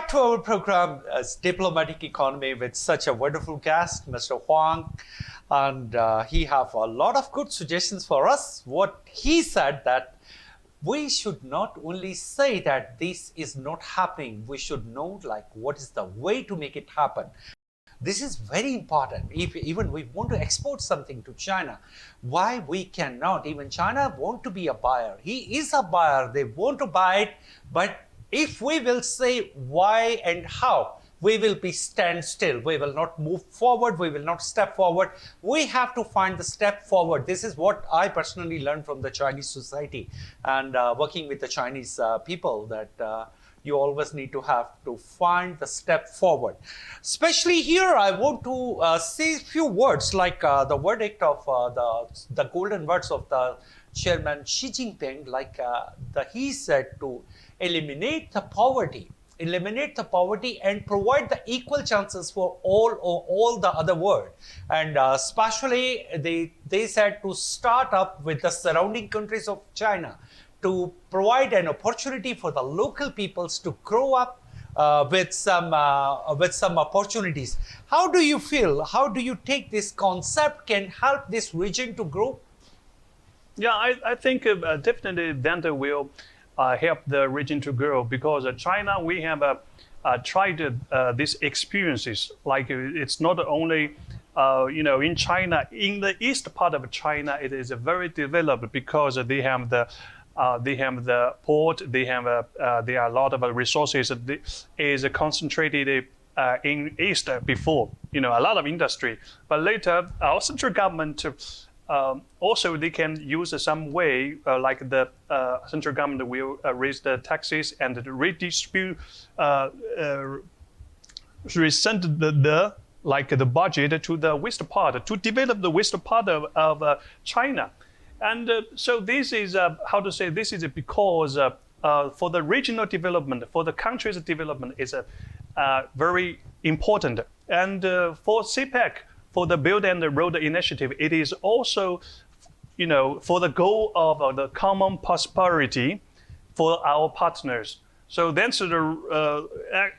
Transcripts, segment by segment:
back to our program, Diplomatic Economy, with such a wonderful guest, Mr. Huang. And he have a lot of good suggestions for us. What he said that we should not only say that this is not happening, we should know like what is the way to make it happen. This is very important. If even we want to export something to China, why we cannot? Even China want to be a buyer. He is a buyer. They want to buy it. But if we will say why and how, we will be stand still. We will not move forward. We will not step forward. We have to find the step forward. This is what I personally learned from the Chinese society and working with the Chinese people, that you always need to have to find the step forward. Especially here, I want to say a few words like the verdict of the golden words of the Chairman Xi Jinping, like he said to eliminate the poverty and provide the equal chances for all the other world. And especially they said to start up with the surrounding countries of China, to provide an opportunity for the local peoples to grow up with some opportunities. How do you feel? How do you take this concept can help this region to grow? Yeah, I think definitely that will help the region to grow, because China, we have tried these experiences. Like it's not only in China, in the east part of China, it is very developed because they have the port, there are a lot of resources that is concentrated in east before, a lot of industry. But later, our central government also they can use some way, like the central government will raise the taxes and redistribute, resend the budget to the west part to develop the west part of China. And so this is this is because for the regional development, for the country's development is very important. And for CPEC, for the Belt and Road Initiative, it is also, for the goal of the common prosperity for our partners. So that's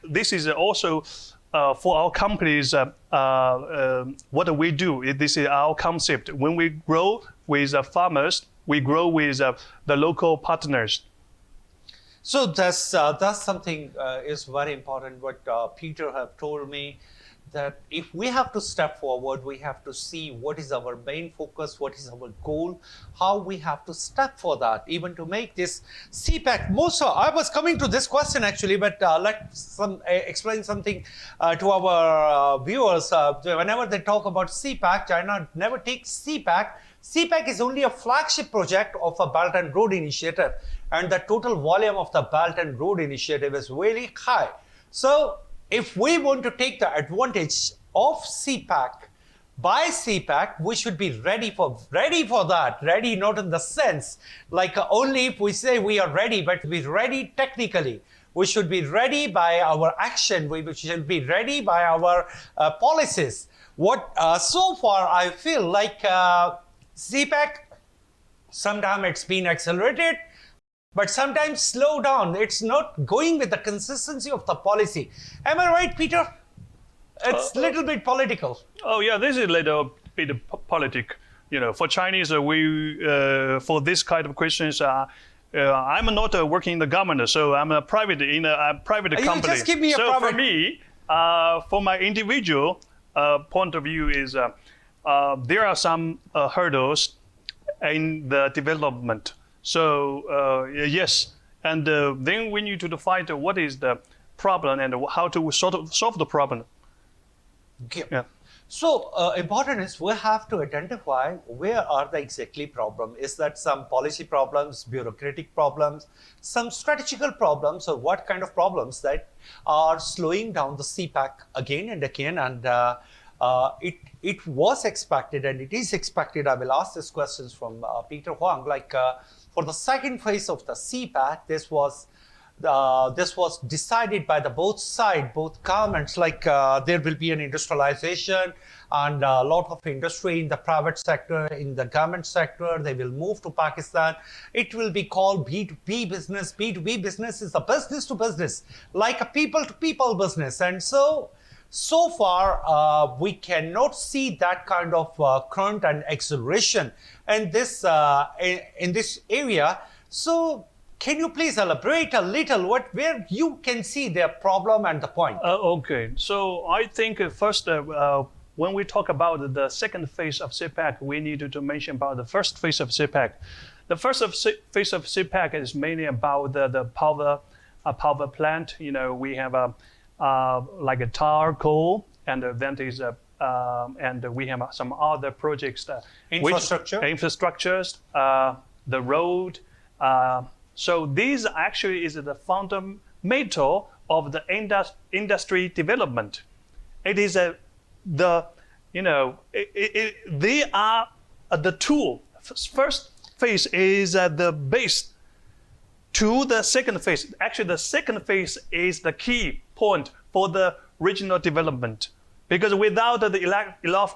this is also for our companies, what we do. This is our concept. When we grow with farmers, we grow with the local partners. So that's something is very important. What Peter have told me, that if we have to step forward, we have to see what is our main focus, what is our goal, how we have to step for that, even to make this CPEC more so. I was coming to this question actually, but let's explain something to our viewers. Whenever they talk about CPEC, China never takes CPEC. CPEC is only a flagship project of a Belt and Road Initiative, and the total volume of the Belt and Road Initiative is really high. So if we want to take the advantage of CPEC, by CPEC, we should be ready for that. Ready not in the sense like only if we say we are ready, but be ready technically. We should be ready by our action. We should be ready by our policies. What so far I feel like CPEC, sometimes it's been accelerated, but sometimes slow down. It's not going with the consistency of the policy. Am I right, Peter? It's a little bit political. Oh yeah, this is a little bit politic. For Chinese, we for this kind of questions, I'm not working in the government, so I'm a private company. You just give me a so private. For me, for my individual point of view is there are some hurdles in the development. So yes, and then we need to find what is the problem and how to solve the problem. Okay. Yeah. So important is we have to identify where are the exactly problem. Is that some policy problems, bureaucratic problems, some strategical problems, or what kind of problems that are slowing down the CPEC again and again? And it was expected, and it is expected. I will ask these questions from Peter Huang. Like for the second phase of the CPEC, this was this was decided by the both side, both governments, like there will be an industrialization and a lot of industry in the private sector, in the government sector, they will move to Pakistan. It will be called B2B business. B2B business is a business to business, like a people to people business. And so far, we cannot see that kind of current and acceleration in this area. So can you please elaborate a little where you can see the problem and the point? Okay, so I think first, when we talk about the second phase of CPEC, we need to mention about the first phase of CPEC. The first phase of CPEC is mainly about the power plant. You know, we have like a tar, coal, and then there's and we have some other projects. Infrastructures, the road. So these actually is the fundamental of the industry development. It is they are the tool. First phase is the base to the second phase. Actually, the second phase is the key point for the regional development. Because without the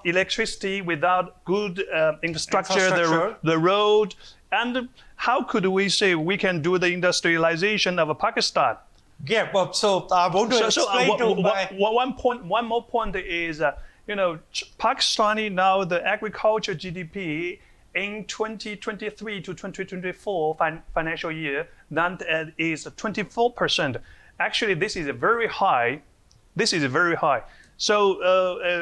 electricity, without good infrastructure, the road, and how could we say we can do the industrialization of Pakistan? Yeah, well, so I want to explain one more point is, Pakistani now the agriculture GDP in 2023 to 2024 financial year, that is 24%. Actually, this is very high. So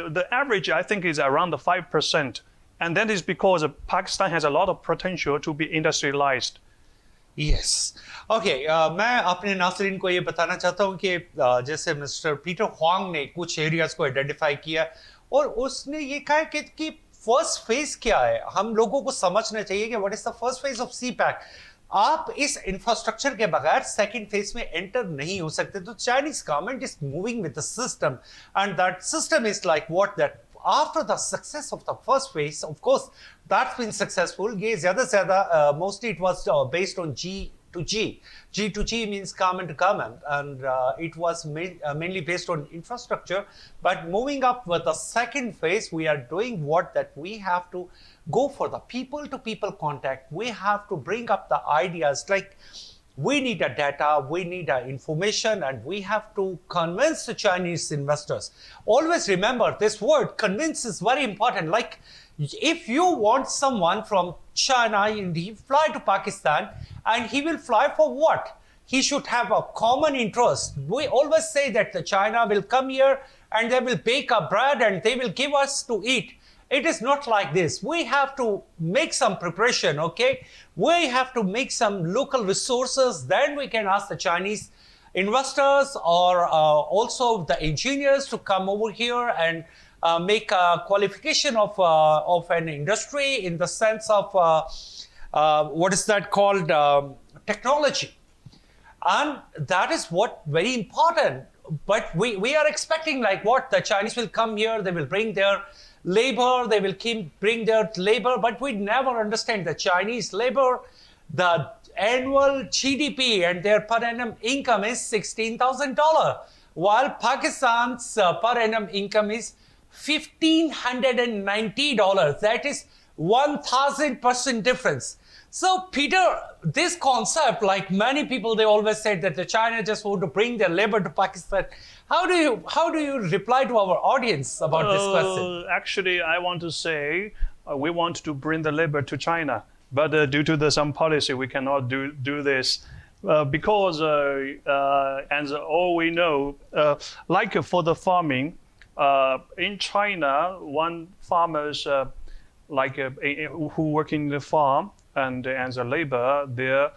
the average, I think, is around the 5%. And that is because Pakistan has a lot of potential to be industrialized. Yes. Okay, मैं अपने नाज़रीन को ये बताना चाहता हूँ कि जैसे मिस्टर पीटर हुआंग ने कुछ एरियाज को आइडेंटिफाई किया और उसने ये कहा कि फर्स्ट फेज क्या है, हम लोगों को समझना चाहिए कि what is the first phase of CPEC. आप इस इंफ्रास्ट्रक्चर के बगैर सेकंड फेज में एंटर नहीं हो सकते. तो Chinese government is moving with the system and that system is like what that after the success of the first phase, of course, that's been successful. ये ज़्यादा से ज़्यादा mostly it was based on G to G. G to G means government to government, and it was mainly based on infrastructure. But moving up with the second phase, we are doing what that we have to go for the people-to-people contact. We have to bring up the ideas like. We need a data, we need information, and we have to convince the Chinese investors. Always remember this word, convince, is very important. Like if you want someone from China and he fly to Pakistan, and he will fly for what? He should have a common interest. We always say that the China will come here and they will bake a bread and they will give us to eat. It is not like this. We have to make some preparation, okay? We have to make some local resources. Then we can ask the Chinese investors or also the engineers to come over here and make a qualification of an industry in the sense of what is that called technology. And that is what very important. But we are expecting like what? The Chinese will come here, they will bring their labor, they will bring their labor, but we never understand the Chinese labor, the annual GDP and their per annum income is $16,000, while Pakistan's per annum income is $1,590. That is 1,000% difference. So Peter, this concept, like many people, they always said that the China just want to bring their labor to Pakistan. How do you reply to our audience about this question? Actually, I want to say we want to bring the labor to China, but due to some policy, we cannot do this because, as all we know, like for the farming in China, one farmers who work in the farm. And as a labor there,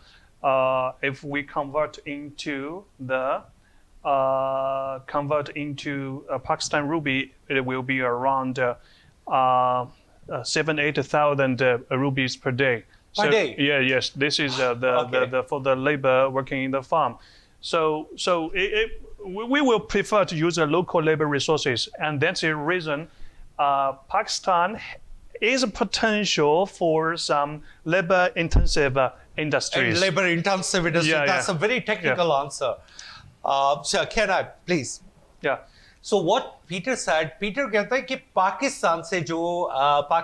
if we convert into Pakistan rupee, it will be around 7,000-8,000 rupees per day. Per day? Yeah, yes. This is for the labor working in the farm. So we will prefer to use local labor resources, and that's the reason Pakistan is a potential for some labor-intensive industries. And labor-intensive industry. Yeah, That's yeah. a very technical answer. So can I please? Yeah. So what Peter said, Peter कहता है कि पाकिस्तान से जो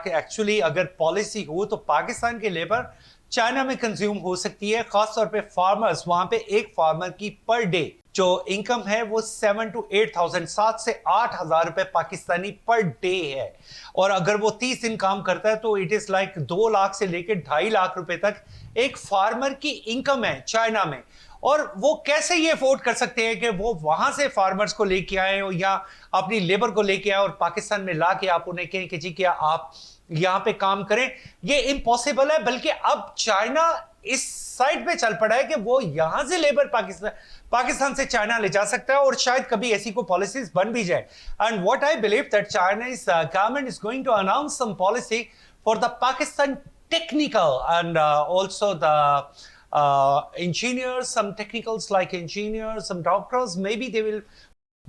actually अगर policy हो तो पाकिस्तान की labour China में कंज्यूम हो सकती है, खासतौर पे फार्मर्स, वहां पे एक फार्मर की पर डे जो इनकम है वो 7 to 8,000, 7 से 8,000 रुपए पाकिस्तानी पर डे है। और अगर वो 30 दिन काम करता है तो इट इज लाइक 2 लाख से लेकर 2.5 लाख रुपए तक एक फार्मर की इनकम है चाइना में। और वो कैसे ये अफोर्ड कर सकते हैं कि वो वहां से फार्मर्स को लेके आए या अपनी लेबर को लेके आए और पाकिस्तान में ला के आप उन्हें कहें कि जी क्या आप यहां पे काम करें? ये इम्पॉसिबल है। बल्कि अब चाइना इस साइड पे चल पड़ा है कि वो यहां से लेबर पाकिस्तान से चाइना ले जा सकता है और शायद कभी ऐसी कोई पॉलिसीज बन भी जाए। And what I believe that Chinese government is going to announce some policy for the Pakistan technical and also the engineers, some technicals like engineers, some doctors, maybe they will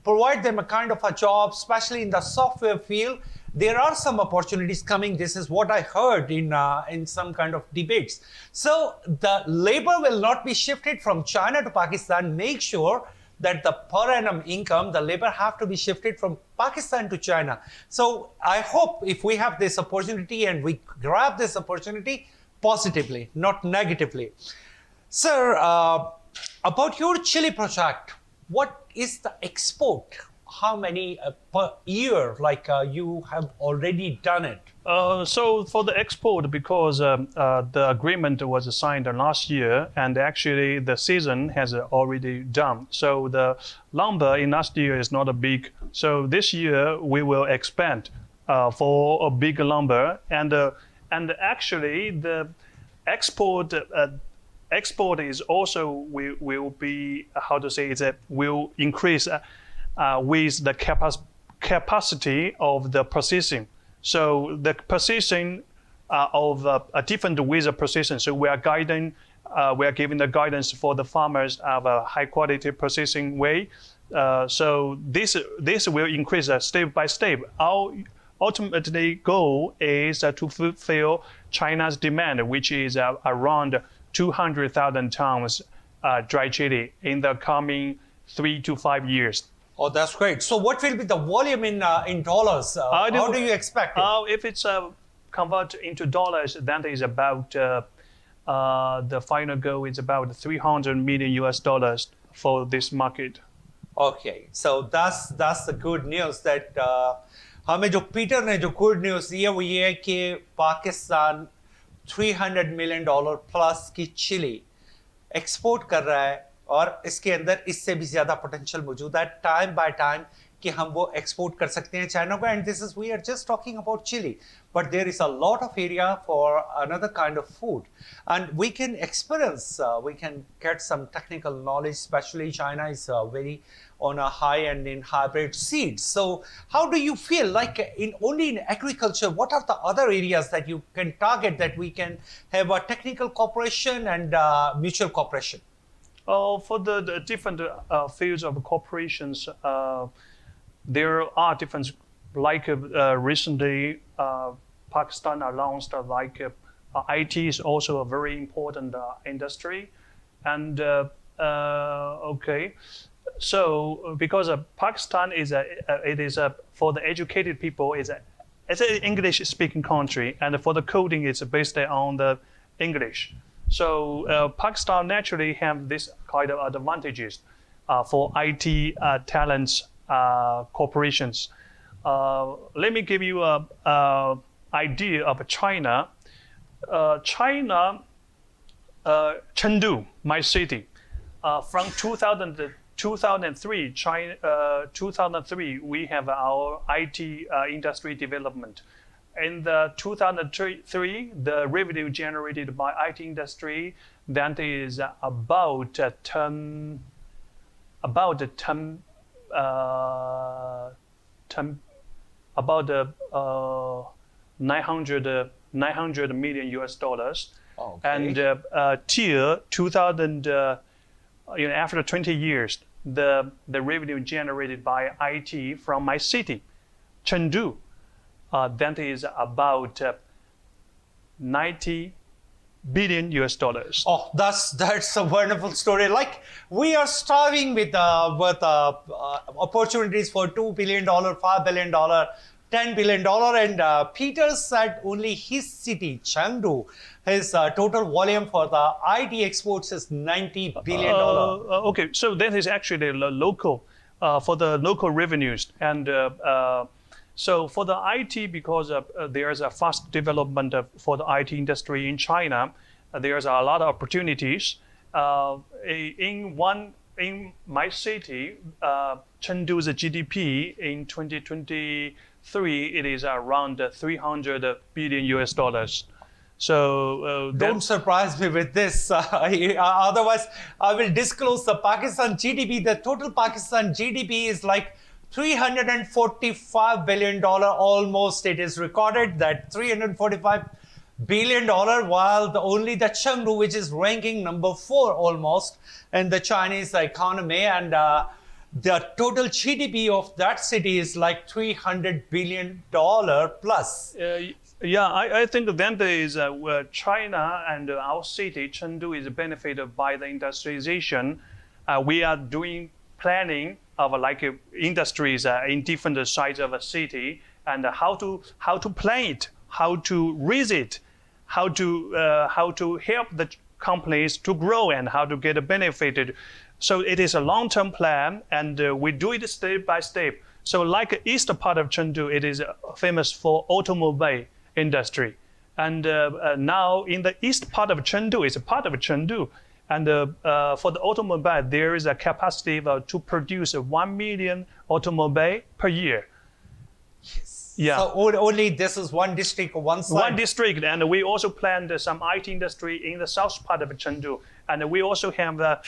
provide them a kind of a job, especially in the software field. There are some opportunities coming. This is what I heard in some kind of debates. So the labor will not be shifted from China to Pakistan. Make sure that the per annum income, the labor have to be shifted from Pakistan to China. So I hope if we have this opportunity and we grab this opportunity positively, not negatively. Sir, about your chili project, what is the export? How many per year, like you have already done it? So for the export, because the agreement was signed last year, and actually the season has already done. So the lumber in last year is not a big. So this year we will expand for a big lumber, and actually the export is also will be, how to say, will increase with the capacity of the processing. So the processing of a different with the processing. So we are giving the guidance for the farmers of a high quality processing way. So this will increase step by step. Our ultimately goal is to fulfill China's demand, which is around 200,000 tons dry chili in the coming 3 to 5 years. Oh, that's great. So what will be the volume in dollars? How do you expect it? If it's convert into dollars, that is about the final goal is about 300 million US dollars for this market. Okay, so that's the good news that हमें जो Peter ने जो good news दी है वो ये है कि Pakistan $300 million plus की चिली एक्सपोर्ट कर रहा है और इसके अंदर इससे भी ज्यादा पोटेंशियल मौजूद है टाइम बाय टाइम कि हम वो एक्सपोर्ट कर सकते हैं चाइना को। And this is we are just talking about Chile, but there is a lot of area for another kind of food, and we can experience, we can get some technical knowledge, especially China is very on a high end in hybrid seeds. So how do you feel like only in agriculture, what are the other areas that you can target that we can have a technical cooperation and mutual cooperation? For the different fields of corporations, there are different, like recently Pakistan announced like IT is also a very important industry, and okay, so because Pakistan is it is for the educated people it's an English speaking country, and for the coding it's based on the English. So Pakistan naturally have this kind of advantages for IT talents corporations. Let me give you a idea of China. China, Chengdu, my city, from 2003, 2003, we have our IT industry development. In the 2003, the revenue generated by IT industry that is about 10 900 million US dollars. Okay. And till 2000, after 20 years, the revenue generated by IT from my city, Chengdu, that is about 90 billion US dollars. Oh, that's a wonderful story. Like we are starving with opportunities for $2 billion, $5 billion, $10 billion, and Peter said only his city, Chengdu, his total volume for the IT exports is $90 billion. Okay, so that is actually the local, for the local revenues. And so for the IT, because there's a fast development for the IT industry in China, there's a lot of opportunities. In my city, Chengdu's GDP in 2023, it is around 300 billion US dollars. So don't surprise me with this. Otherwise, I will disclose the Pakistan GDP. The total Pakistan GDP is like $345 billion almost. It is recorded that $345 billion, while only the Chengdu, which is ranking number 4 almost in the Chinese economy, and the total GDP of that city is like $300 billion plus. Yeah, I think then there is China and our city, Chengdu, is benefited by the industrialization. We are doing planning of like industries in different sides of a city, and how to plan it, how to raise it, how to help the companies to grow and how to get benefited. So it is a long-term plan, and we do it step by step. So like east part of Chengdu, it is famous for automobile industry. And now in the east part of Chengdu, it's a part of Chengdu. And for the automobile, there is a capacity to produce 1 million automobile per year. Yes. Yeah. So only this is one district, one side. One district, and we also planned some IT industry in the south part of Chengdu. And we also have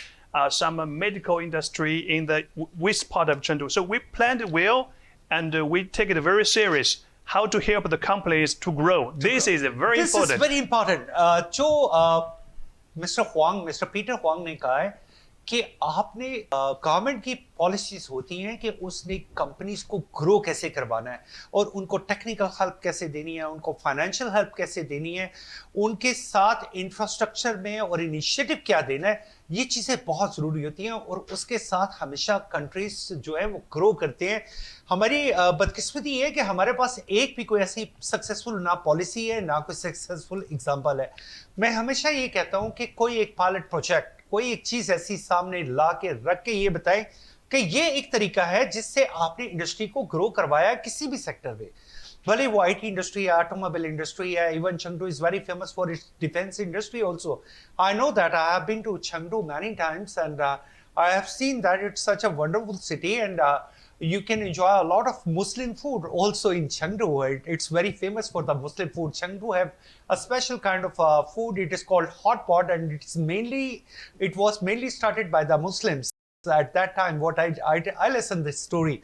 some medical industry in the west part of Chengdu. So we planned it well, and we take it very serious. How to help the companies to grow. This is very important. This is very important. Mister Peter Huang ने कहा है कि आपने government की policies होती हैं कि उसने कंपनीज को ग्रो कैसे करवाना है और उनको टेक्निकल हेल्प कैसे देनी है, उनको फाइनेंशियल हेल्प कैसे देनी है, उनके साथ इंफ्रास्ट्रक्चर में और इनिशिएटिव क्या देना है, ये चीज़ें बहुत ज़रूरी होती हैं और उसके साथ हमेशा कंट्रीज जो है वो ग्रो करते हैं। हमारी बदकिस्मती ये है कि हमारे पास एक भी कोई ऐसी सक्सेसफुल ना पॉलिसी है ना कोई सक्सेसफुल एग्जांपल है। मैं हमेशा ये कहता हूँ कि कोई एक पायलट प्रोजेक्ट, कोई एक चीज़ ऐसी सामने ला के रख के ये बताए कि ये एक तरीका है जिससे आपने इंडस्ट्री को ग्रो करवाया किसी भी सेक्टर में, भले वो आईटी इंडस्ट्री है, ऑटोमोबाइल इंडस्ट्री है, even Chengdu is very famous for its defense industry also. I know that. I have been to Chengdu many times, and I have seen that it's such a wonderful city, and you can enjoy a lot of Muslim food also in Chengdu. It's very famous for the Muslim food. Chengdu have a special kind of food. It is called hot pot, and it was mainly started by the Muslims at that time. What I listened this story.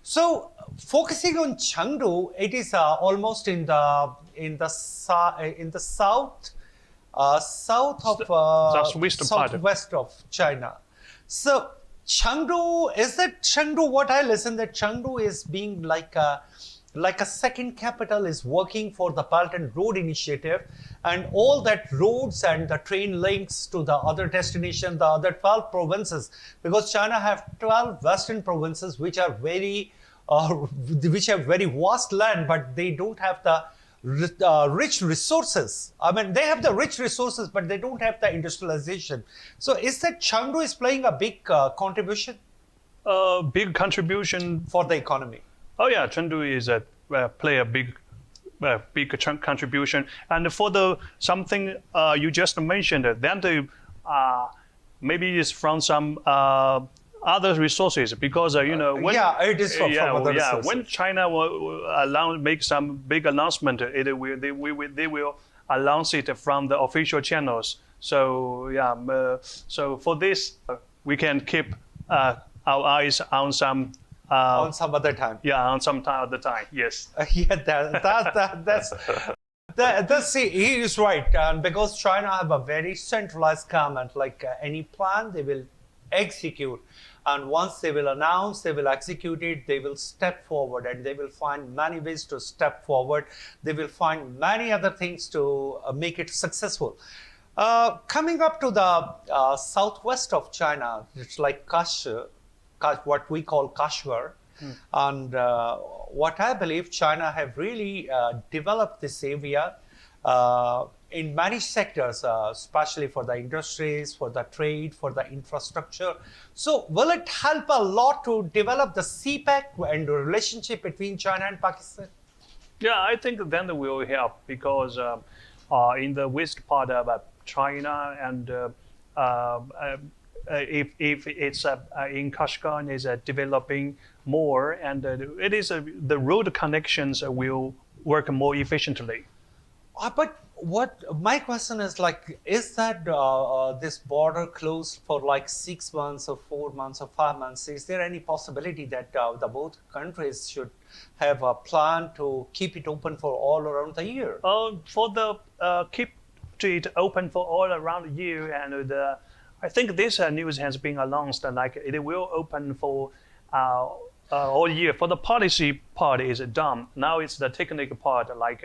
So focusing on Chengdu, it is almost in the southwest of China. So Chengdu, is that Chengdu? What I listen that Chengdu is being like a second capital, is working for the Belt and Road Initiative, and all that roads and the train links to the other destination, the other 12 provinces, because China have 12 western provinces which are which have very vast land, but they don't have the rich resources. I mean, they have the rich resources, but they don't have the industrialization. So is that Chengdu is playing a big contribution? Big contribution for the economy. Oh yeah, Chengdu is play a big contribution. And for the something you just mentioned, then maybe it's from some other resources, because when it is from other resources. When China will make some big announcement, they will announce it from the official channels. So so for this we can keep our eyes on some other time. Yeah, on some other time. Yes. He is right, and because China have a very centralized government, like any plan they will execute. And once they will announce, they will execute it, they will step forward, and they will find many ways to step forward. They will find many other things to make it successful. Coming up to the southwest of China, it's like what we call Kashgar. And what I believe, China have really developed this area in many sectors, especially for the industries, for the trade, for the infrastructure. So will it help a lot to develop the CPEC and the relationship between China and Pakistan? Yeah, I think then it will help because in the west part of China and if it's in Kashgar is developing more and it is the road connections will work more efficiently. But what my question is like, is that this border closed for like 6 months or 4 months or 5 months? Is there any possibility that the both countries should have a plan to keep it open for all around the year? For the keep it open for all around the year, and I think this news has been announced, like it will open for all year. For the policy part is done. Now it's the technical part, like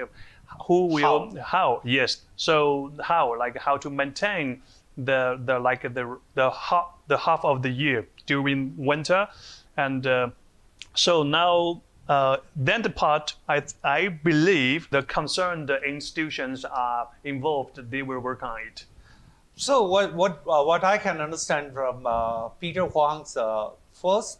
who will how yes. So how to maintain the half of the year during winter, and so now. Then the part I believe the concerned institutions are involved. They will work on it. So what I can understand from Peter Huang's first,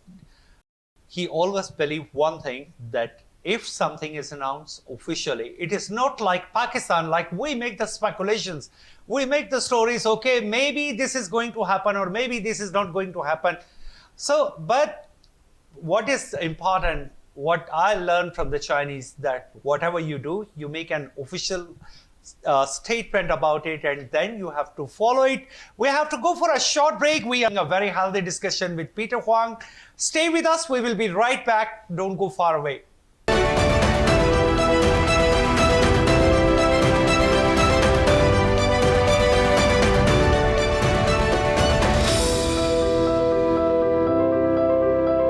he always believed one thing, that if something is announced officially, it is not like Pakistan, like we make the speculations, we make the stories, okay, maybe this is going to happen or maybe this is not going to happen. So, but what is important, what I learned from the Chinese, that whatever you do, you make an official statement about it, and then you have to follow it. We have to go for a short break. We are having a very healthy discussion with Peter Huang. Stay with us. We will be right back. Don't go far away.